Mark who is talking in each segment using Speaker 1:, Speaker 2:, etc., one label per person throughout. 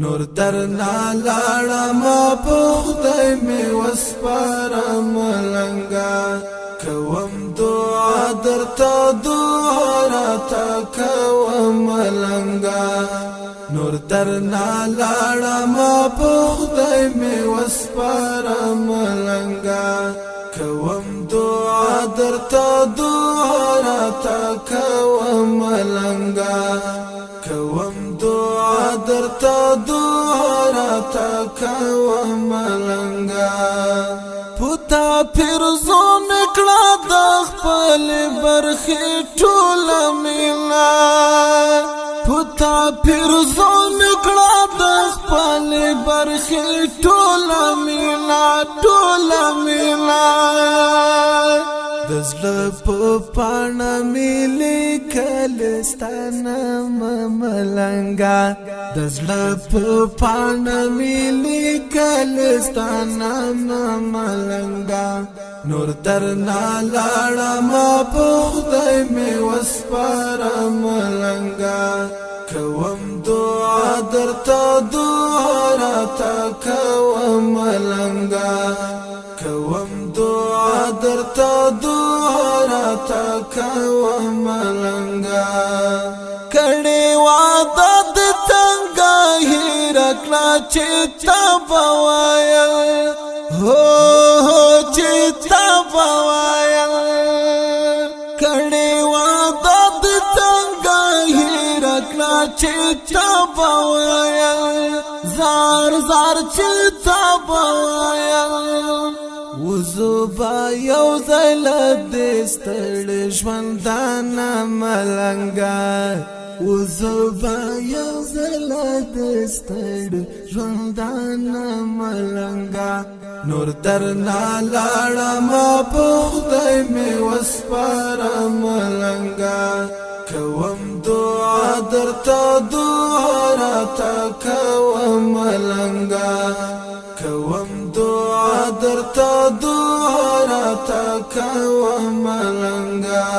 Speaker 1: نور درنا لاړما په خدای می وسپارم ملنګا کوم دعا درته دعا راته کوم ملنګا نور درنا لاړما په خدای می وسپارم ملنګا کوم دعا درته دعا راته کوم ملنګا کوم دعا درته دعا راته کوم ملنګا پتا پیر زو نکړه د خپل برخې ټول مینا پتا پیر زو نکړه د خپل برخې ټول مینا دزړه په پاڼه ملي کلستانه ملنګا دزړه په پاڼه ملي کلستانه ملنګا نور درنا لاړما په خدای می وسپارم ملنګا کوم دعا درته دعا راته کوم ملنګا کوم دعا درته دعا راته کوم ملنګا کړي وعده د څنګه هیر کړه چې تا بوایا هو چې تا بوایا کړي وعده د څنګه هیر کړه چې تا بوایا زار زار چې تا بوایا وزوبا یو زل دستړ ژوندانه ملنګا وزوبا یو زل دستړ ژوندانه ملنګا نور درنا لاړما په خدای می وسپارم ملنګا کوم دعا درته دعا راته کوم ملنګا کوم دعا درته دعا راته کوم ملنګا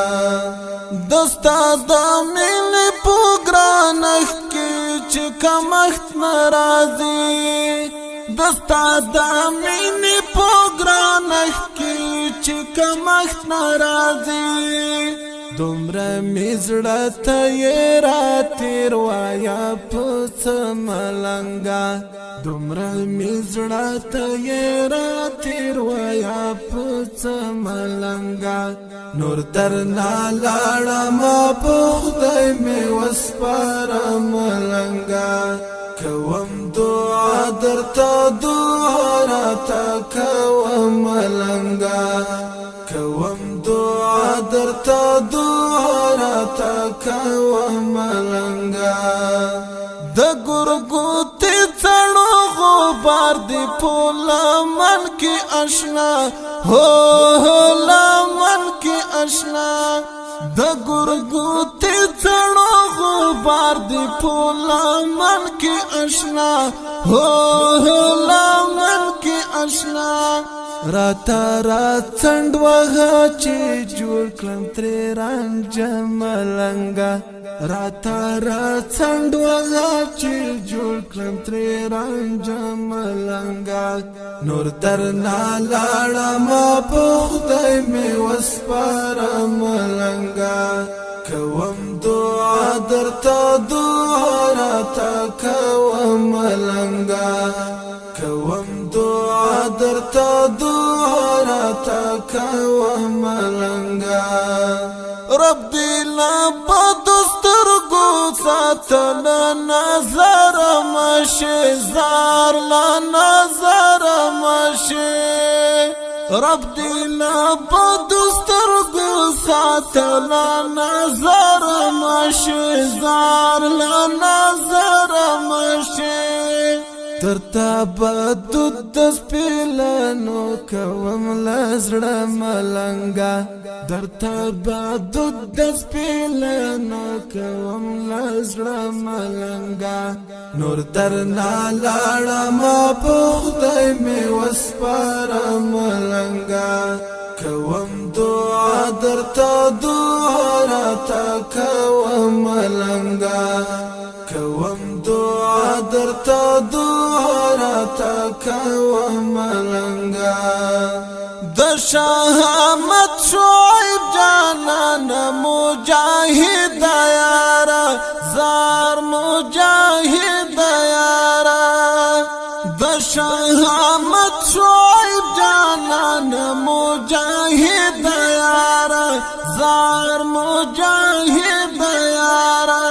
Speaker 1: دستا د مینې په ګرانښت کې چې کمښت ناراضي دستا د مینې په ګرانښت کې چې کمښت ناراضي دومره میزړه ته یې راتېر وایا په څه ملنګا دومره میزړه ته یې راتېر وایا په څه ملنګا نور درنا لاړما په خدای می وسپارم ملنګا کوم دعا درته دعا راته کوم ملنګا کوم دعا درته دعا راته کوم ملنګا د ګورګوتې څړو غبار دی په لمن کې آشنا هو لمن کې آشنا د ګورګوتې څړو غبار دی په لمن کې آشنا هو لمن کې آشنا راتا رات څنډ وغه چې جوړ کړم ترې رانجه ملنګا راتا رات څنډ وغه چې جوړ کړم ترې رانجه ملنګا نور درنا لاړما په خدای می وسپارم ملنګا کوم دعا درته دعا راته کوم ملنګا کوم دعا درته دعا راته کوم ملنګا رب دې لا بدسترګو ساتل نظر مشه زار لا نظر مشه رب دې لا بدسترګو ساتل نظر مشه زار لا نظر مشه درتا بدود د سپیلانو کوم لزړه ملنګا درتا بدود د سپیلانو کوم لزړه ملنګا نور درنا لاړما په خدای می وسپارم ملنګا کوم دعا درته دعا راته کوم ملنګا کوم دعا در درته دعا راته کوه ملنګه د شاه احمد شعیب جانانه مجاهد یاره زار مجاهد یاره د شاه احمد شعیب جانانه مجاهد یاره زار مجاهد یاره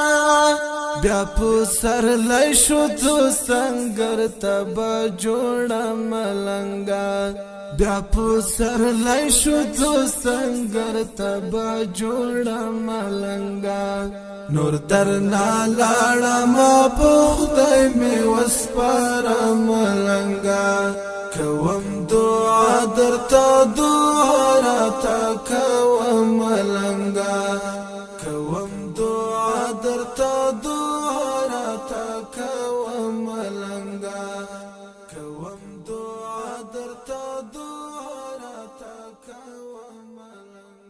Speaker 1: بیا په سر لای شو تو سنگر تبا جوړه ملنګا بیا په سر لای شو تو سنگر تبا جوړه ملنګا نور درنا لاړه ما په خدای می وسپاره ملنګا کوم دعا درته دعا راته کوه ملنګا کوم دعا درته دعا راته کوه ملنګا کوم دعا درته دعا